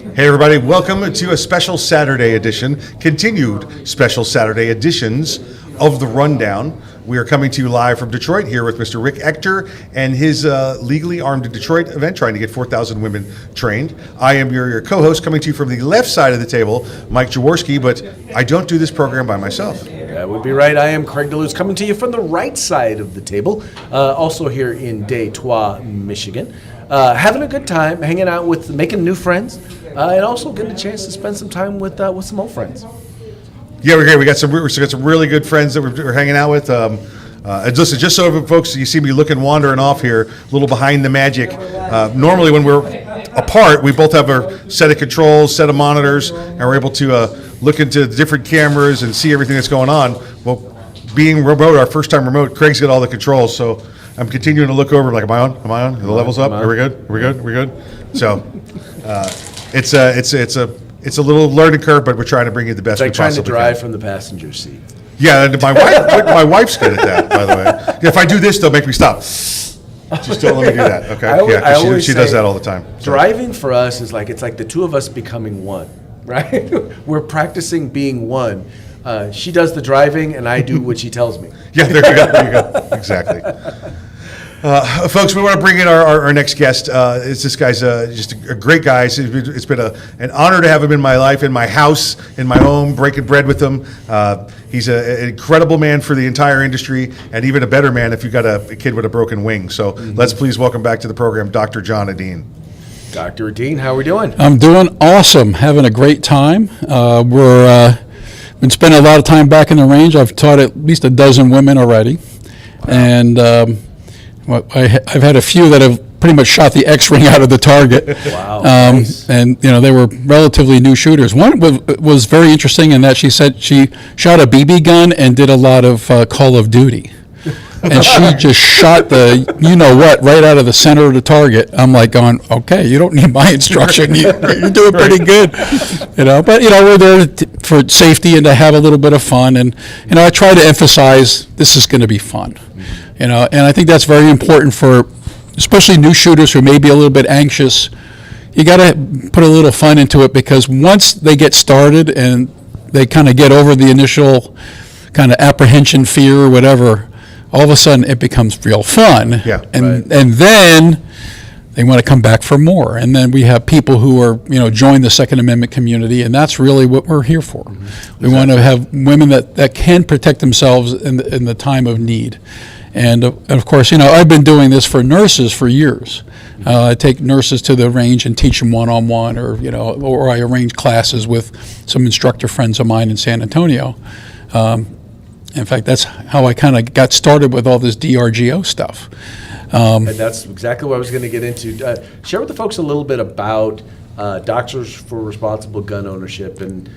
Hey everybody, welcome to a special Saturday edition, continued special Saturday editions of The Rundown. We are coming to you live from Detroit here with Mr. Rick Ector and his Legally Armed in Detroit event, trying to get 4,000 women trained. I am your co-host, coming to you from the left side of the table, Mike Jaworski, but I don't do this program by myself. That would be right. I am Craig DeLuz, coming to you from the right side of the table, also here in Detroit, Michigan. Having a good time, hanging out with, making new friends, and also getting a chance to spend some time with some old friends. Yeah, we're great. We got some really good friends that we're hanging out with. And listen, just so folks, you see me looking wandering off here, a little behind the magic. Normally, when we're apart, we both have our set of controls, set of monitors, and we're able to look into different cameras and see everything that's going on. Well, being remote, our first time remote, Craig's got all the controls, so I'm continuing to look over. Like, am I on? Am I on? Are the levels up? Are we good? Are we good? Are we good? So, it's a little learning curve, but we're trying to bring you the best. It's like we trying to possibly drive can. from the passenger seat. Yeah, and my wife's good at that, by the way. Yeah, if I do this, they'll make me stop. Just don't let me do that, okay? I always she does that all the time. So. Driving for us is it's like the two of us becoming one, right? We're practicing being one. She does the driving, and I do what she tells me. Yeah, there you go. Exactly. Folks, we want to bring in our next guest. This guy's just a great guy. It's been an honor to have him in my life, in my house, in my home, breaking bread with him. He's an incredible man for the entire industry, and even a better man if you've got a kid with a broken wing. So let's please welcome back to the program, Dr. John Adine. Dr. Adine, how are we doing? I'm doing awesome, having a great time. We're been spending a lot of time back in the range. I've taught at least a dozen women already, and I've had a few that have pretty much shot the X-ring out of the target. Wow. Nice. And they were relatively new shooters. One was very interesting in that she said she shot a BB gun and did a lot of Call of Duty. And she just shot the you-know-what right out of the center of the target. I'm like going, okay, you don't need my instruction. You're doing pretty good. But we're there for safety and to have a little bit of fun. And, I try to emphasize this is going to be fun. And I think that's very important for especially new shooters who may be a little bit anxious. You got to put a little fun into it, because once they get started and they kind of get over the initial kind of apprehension, fear, or whatever, all of a sudden it becomes real fun. Yeah, and then they want to come back for more. And then we have people who are, join the Second Amendment community, and that's really what we're here for. Mm-hmm. We want to have women that can protect themselves in the time of need. And of course, I've been doing this for nurses for years. I take nurses to the range and teach them one-on-one, or I arrange classes with some instructor friends of mine in San Antonio. In fact, that's how I kind of got started with all this DRGO stuff. And that's exactly what I was going to get into. Share with the folks a little bit about Doctors for Responsible Gun Ownership and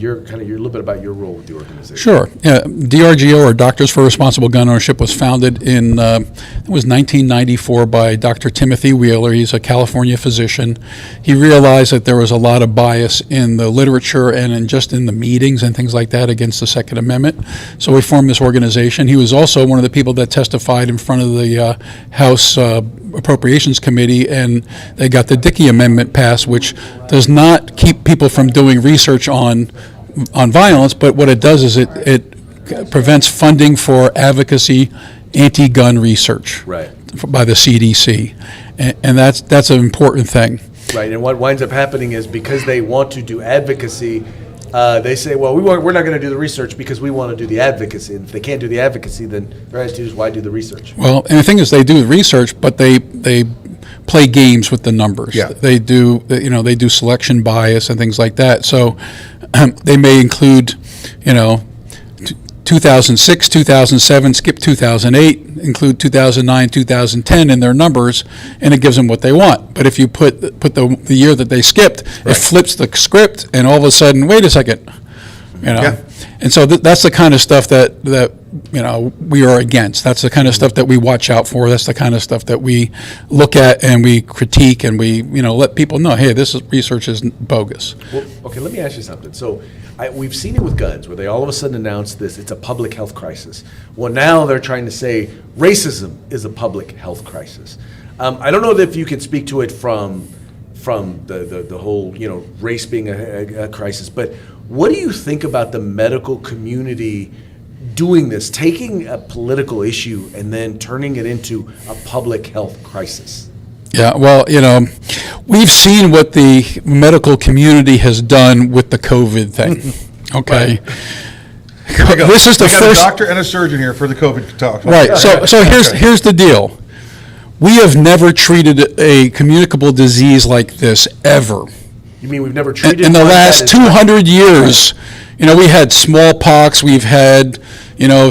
your little bit about your role with the organization. Sure. Yeah, DRGO, or Doctors for Responsible Gun Ownership, was founded in it was 1994 by Dr. Timothy Wheeler. He's a California physician. He realized that there was a lot of bias in the literature and in the meetings and things like that against the Second Amendment. So we formed this organization. He was also one of the people that testified in front of the House Appropriations Committee, and they got the Dickey Amendment passed, which does not keep people from doing research on violence, but what it does is it prevents funding for advocacy, anti-gun research, right, by the CDC, and that's an important thing. Right, and what winds up happening is, because they want to do advocacy, they say, well, we're not going to do the research because we want to do the advocacy. And if they can't do the advocacy, then their attitude is, why do the research? Well, and the thing is, they do the research, but they play games with the numbers. Yeah. They do selection bias and things like that. So they may include, 2006, 2007, skip 2008, include 2009, 2010 in their numbers, and it gives them what they want. But if you put the year that they skipped, right, it flips the script, and all of a sudden, wait a second, Yeah. And so that's the kind of stuff that we are against. That's the kind of stuff that we watch out for. That's the kind of stuff that we look at and we critique, and we let people know, hey, this research is bogus. Well, okay, let me ask you something. So we've seen it with guns, where they all of a sudden announce this, it's a public health crisis. Well, now they're trying to say racism is a public health crisis. I don't know if you can speak to it from from the whole, race being a crisis. But what do you think about the medical community doing this, taking a political issue and then turning it into a public health crisis? Yeah, well, we've seen what the medical community has done with the COVID thing. Okay. This is the we got first a doctor and a surgeon here for the COVID talk. Right. So here's the deal. We have never treated a communicable disease like this ever. You mean we've never treated In the one last that is 200 years, we had smallpox, we've had,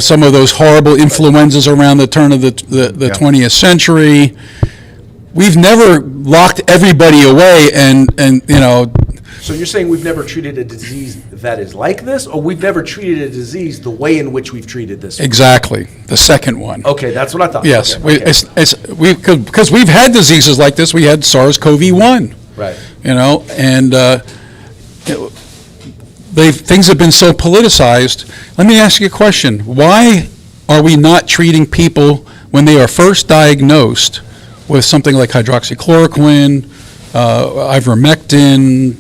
some of those horrible influenzas around the turn of the 20th century. We've never locked everybody away and. So you're saying we've never treated a disease that is like this, or we've never treated a disease the way in which we've treated this one? Exactly, the second one. Okay, that's what I thought. Yes, Okay. because we've had diseases like this. We had SARS-CoV-1. Right. And things have been so politicized. Let me ask you a question. Why are we not treating people when they are first diagnosed with something like hydroxychloroquine, ivermectin,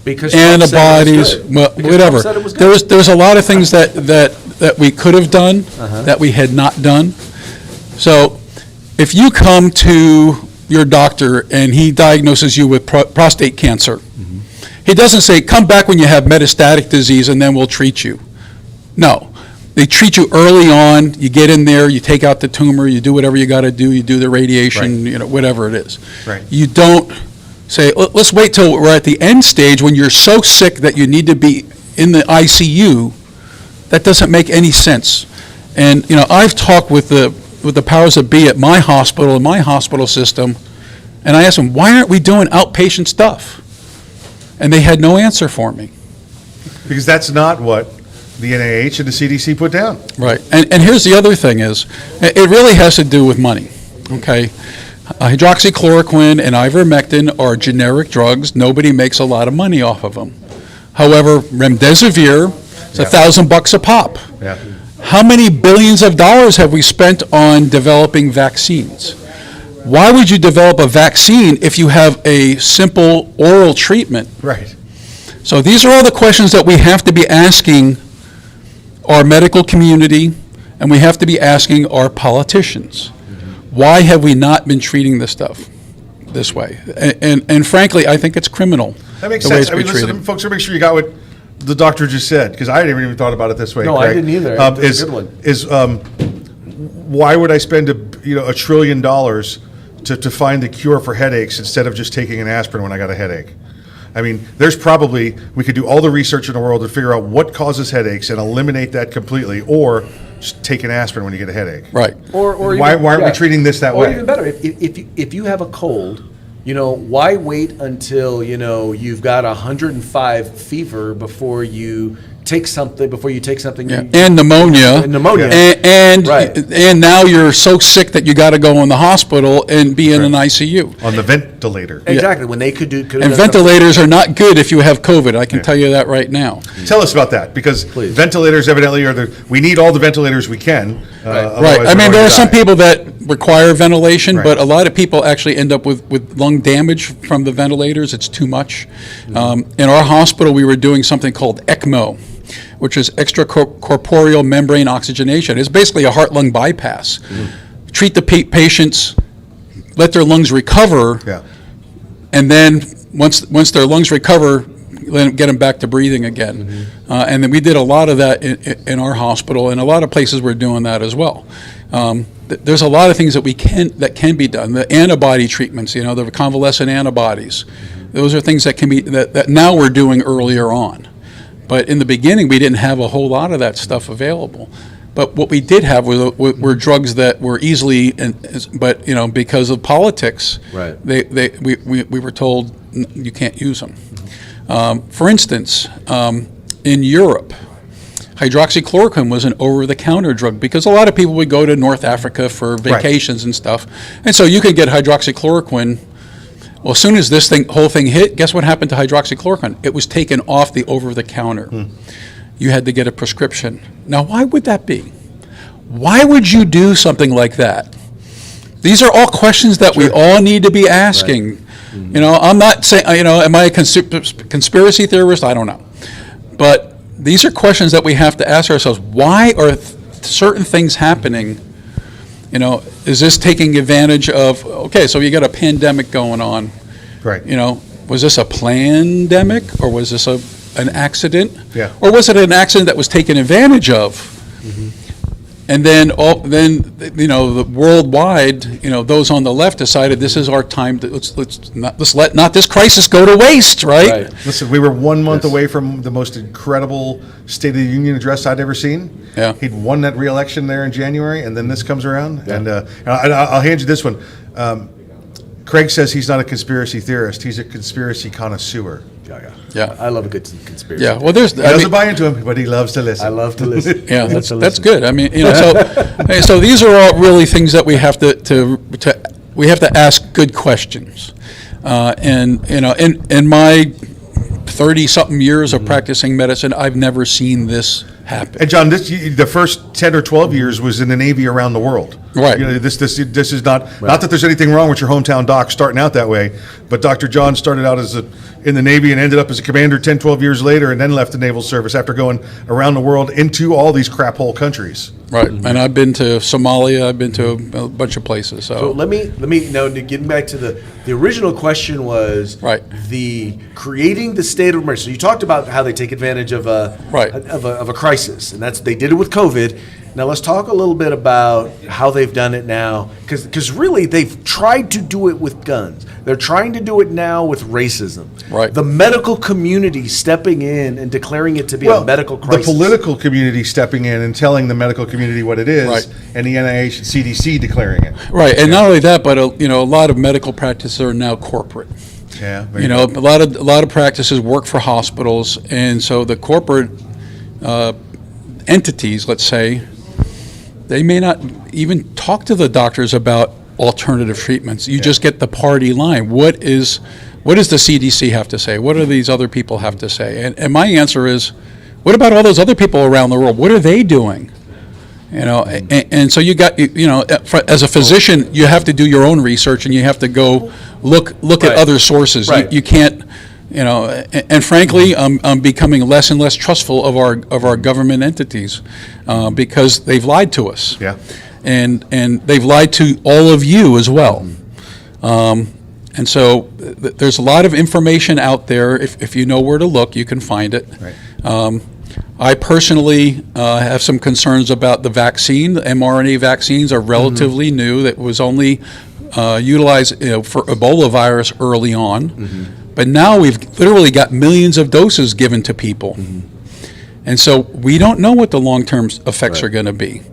Because Trump said it was antibodies, good. well, Because whatever? Trump said it was good. There's a lot of things that we could have done that we had not done. So if you come to your doctor and he diagnoses you with prostate cancer, he doesn't say, come back when you have metastatic disease and then we'll treat you. No. They treat you early on, you get in there, you take out the tumor, you do whatever you got to do, you do the radiation, whatever it is. Right. You don't say, let's wait till we're at the end stage when you're so sick that you need to be in the ICU. That doesn't make any sense. And, I've talked with the powers that be at my hospital, in my hospital system, and I asked them, why aren't we doing outpatient stuff? And they had no answer for me. Because that's not what the NIH and the CDC put down. Right. And here's the other thing is, it really has to do with money, okay? Hydroxychloroquine and ivermectin are generic drugs. Nobody makes a lot of money off of them. However, remdesivir is $1,000 a pop. Yeah. How many billions of dollars have we spent on developing vaccines? Why would you develop a vaccine if you have a simple oral treatment? Right. So these are all the questions that we have to be asking our medical community, and we have to be asking our politicians. Why have we not been treating this stuff this way? And frankly, I think it's criminal. That makes the way sense. it's I mean, been listen, treated. folks, make sure you got what the doctor just said, because I didn't even thought about it this way. No, Craig. I didn't either. That's a good one. Why would I spend $1 trillion to find the cure for headaches instead of just taking an aspirin when I got a headache? I mean, we could do all the research in the world to figure out what causes headaches and eliminate that completely, or just take an aspirin when you get a headache. Right. Or Why even- aren't we yeah. treating this that Or way? even better, if you have a cold, why wait until you've got 105 fever before you take something. Yeah. And pneumonia. And pneumonia. And Right. and now you're so sick that you got to go in the hospital and be in an ICU. On the ventilator. Exactly. When they could And have done ventilators are not good if you have COVID. I can tell you that right now. Tell us about that, because Please. ventilators evidently we need all the ventilators we can. Right. otherwise I we're mean, going there to are some die. people that require ventilation, Right. but a lot of people actually end up with lung damage from the ventilators. It's too much. In our hospital, we were doing something called ECMO, which is extracorporeal membrane oxygenation. It's basically a heart-lung bypass. Treat the patients, let their lungs recover, Yeah. and then once their lungs recover, get them back to breathing again. And then we did a lot of that in our hospital, and a lot of places were doing that as well. There's a lot of things that can be done. The antibody treatments, the convalescent antibodies, those are things that can be that now we're doing earlier on. But in the beginning, we didn't have a whole lot of that stuff available. But what we did have were drugs that were easily, but because of politics, Right. we were told you can't use them. For instance, in Europe, hydroxychloroquine was an over-the-counter drug because a lot of people would go to North Africa for vacations and stuff, and so you could get hydroxychloroquine. Well, as soon as this whole thing hit, guess what happened to hydroxychloroquine? It was taken off the over-the-counter. You had to get a prescription. Now, why would that be? Why would you do something like that? These are all questions that we all need to be asking. I'm not saying, am I a conspiracy theorist? I don't know. But these are questions that we have to ask ourselves. Why are certain things happening? Is this taking advantage of, okay, so you got a pandemic going on. Right. Was this a pandemic, or was this an accident? Yeah. Or was it an accident that was taken advantage of? And then, the worldwide, those on the left decided this is our time to let's let this crisis go to waste, right? Listen, we were 1 month away from the most incredible State of the Union address I'd ever seen. Yeah. He'd won that re-election there in January, and then this comes around. Yeah. And I'll hand you this one. Craig says he's not a conspiracy theorist; he's a conspiracy connoisseur. Yeah. I love a good conspiracy. Yeah, well, He doesn't buy into him, but he loves to listen. I love to listen. Yeah, that's good. I mean, so these are all really things that we have to ask good questions. And in my 30-something years of practicing medicine, I've never seen this happen. And John, the first 10 or 12 years was in the Navy around the world. Right. This is not that there's anything wrong with your hometown doc starting out that way, but Dr. John started out in the Navy and ended up as a commander 10, 12 years later, and then left the naval service after going around the world into all these crap hole countries. Right, and I've been to Somalia. I've been to a bunch of places. So let me now getting back to the original question was the creating the state of emergency. So you talked about how they take advantage of a crisis, and they did it with COVID. Now let's talk a little bit about how they've done it now, because really they've tried to do it with guns. They're trying to do it now with racism. Right. The medical community stepping in and declaring it to be a medical crisis. The political community stepping in and telling the medical community what it is, and the NIH and CDC declaring it. Right, and not only that, but a lot of medical practices are now corporate. Yeah. A lot of practices work for hospitals, and so the corporate entities, let's say, they may not even talk to the doctors about alternative treatments. You just get the party line. What does the CDC have to say? What do these other people have to say? And my answer is, what about all those other people around the world? What are they doing? And so you got, as a physician, you have to do your own research, and you have to go look at other sources. You can't, and frankly, I'm becoming less and less trustful of our government entities because they've lied to us. Yeah. And they've lied to all of you as well. And so there's a lot of information out there. If you know where to look, you can find it. Right. I personally have some concerns about the vaccine. The mRNA vaccines are relatively new. That was only utilized for Ebola virus early on. But now we've literally got millions of doses given to people. And so we don't know what the long-term effects are going to be.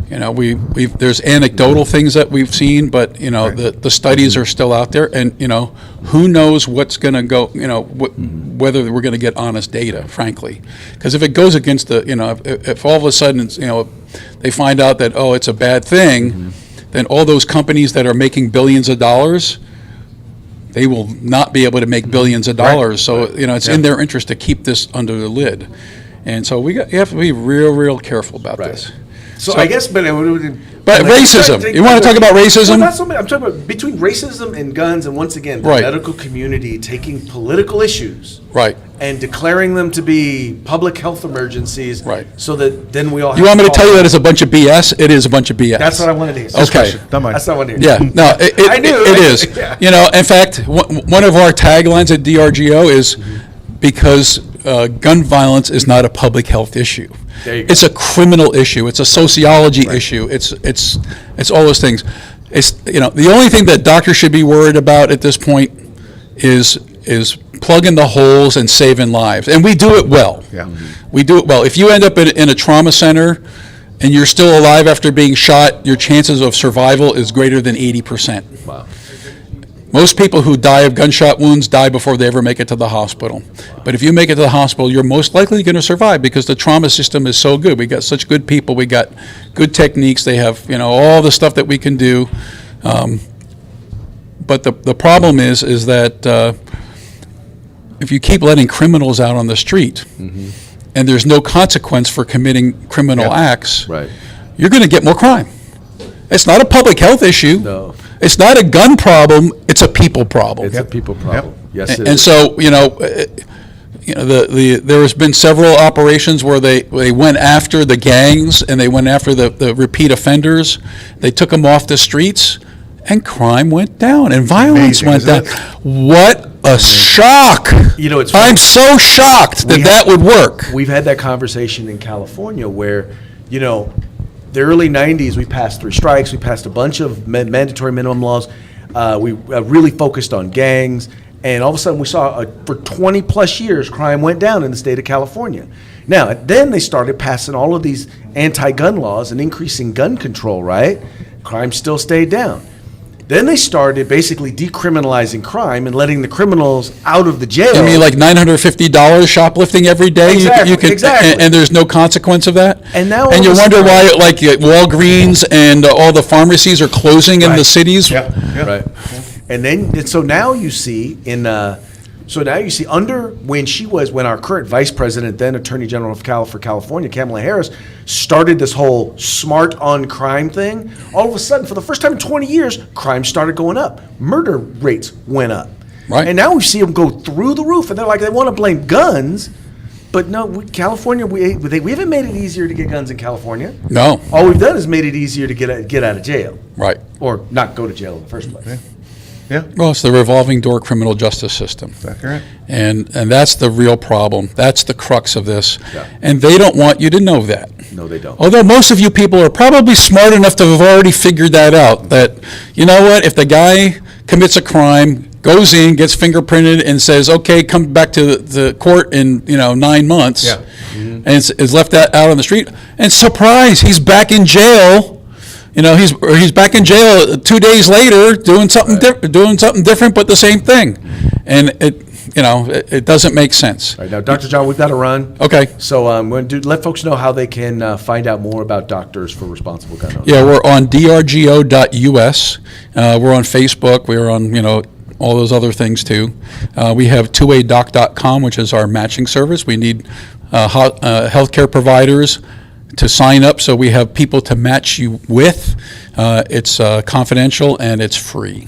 There's anecdotal things that we've seen, but the studies are still out there, and who knows what's going to go, whether we're going to get honest data, frankly, because if it goes against if all of a sudden they find out that it's a bad thing, then all those companies that are making billions of dollars, they will not be able to make billions of dollars. So it's in their interest to keep this under the lid, and so you have to be real careful about this. So I guess, but racism. You want to talk about racism? Well, not so much. I'm talking about between racism and guns, and once again, the medical community taking political issues, and declaring them to be public health emergencies, so that then we all. You want me to tell you that it's a bunch of BS? It is a bunch of BS. That's what I wanted to hear. Okay, don't mind. That's not what I wanted to hear. Yeah, no, I knew it is. Yeah. In fact, one of our taglines at DRGO is because gun violence is not a public health issue. It's a criminal issue. It's a sociology issue. It's all those things. It's the only thing that doctors should be worried about at this point is plugging the holes and saving lives, and we do it well. Yeah. We do it well. If you end up in a trauma center and you're still alive after being shot, your chances of survival is greater than 80%. Wow. Most people who die of gunshot wounds die before they ever make it to the hospital. But if you make it to the hospital, you're most likely going to survive because the trauma system is so good. We got such good people. We got good techniques. They have, all the stuff that we can do. But the problem is that if you keep letting criminals out on the street and there's no consequence for committing criminal acts, you're going to get more crime. It's not a public health issue. No. It's not a gun problem. It's it's a people problem. It's a people problem. Yes, it And is. so, there has been several operations where they went after the gangs and they went after the repeat offenders. They took them off the streets, and crime went down and violence Amazing, went isn't down. What a shock! It's funny. I'm so shocked that would work. We've had that conversation in California where, the early 90s, we passed 3 strikes, we passed a bunch of mandatory minimum laws. We really focused on gangs, and all of a sudden we saw for 20 plus years, crime went down in the state of California. Now, then they started passing all of these anti-gun laws and increasing gun control, right? Crime still stayed down. Then they started basically decriminalizing crime and letting the criminals out of the jail. You mean like $950 shoplifting every day? Exactly, exactly. And there's no consequence of that? And now And you all of a wonder sudden- why, like, Walgreens and all the pharmacies are closing in the Right. cities? Yeah. Right. And so now you see when our current vice president, then Attorney General for California, Kamala Harris, started this whole smart on crime thing, all of a sudden, for the first time in 20 years, crime started going up. Murder rates went up. Right. And now we see them go through the roof, and they're like, they want to blame guns, but no, California, we haven't made it easier to get guns in California. No. All we've done is made it easier to get out of jail. Right. Or not go to jail in the first place. Yeah. Well, it's the revolving door criminal justice system. That's correct. And that's the real problem. That's the crux of this. Yeah. And they don't want you to know that. No, they don't. Although most of you people are probably smart enough to have already figured that out, that, you know what, if the guy commits a crime, goes in, gets fingerprinted, and says, okay, come back to the court in, 9 months, Yeah. and is left out on the street, and surprise, he's back in jail. He's back in jail 2 days later doing something different, but the same thing, and it doesn't make sense. All right, now, Dr. John, we've got to run. Okay. So I'm going to let folks know how they can find out more about Doctors for Responsible Gun Owners. Yeah, we're on drgo.us. We're on Facebook. We're on all those other things too. We have 2adoc.com, which is our matching service. We need healthcare providers to sign up, so we have people to match you with. It's confidential and it's free.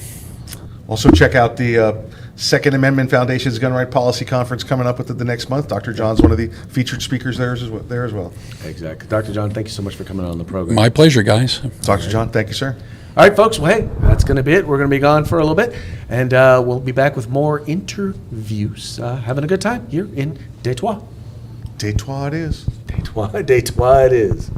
Also, check out the Second Amendment Foundation's Gun Right Policy Conference coming up within the next month. Dr. John's one of the featured speakers there as well. Exactly. Dr. John, thank you so much for coming on the program. My pleasure, guys. Dr. John, thank you, sir. All right, folks. Well, hey, that's going to be it. We're going to be gone for a little bit, and we'll be back with more interviews. Having a good time here in Detroit. Detroit it is. Detroit it is.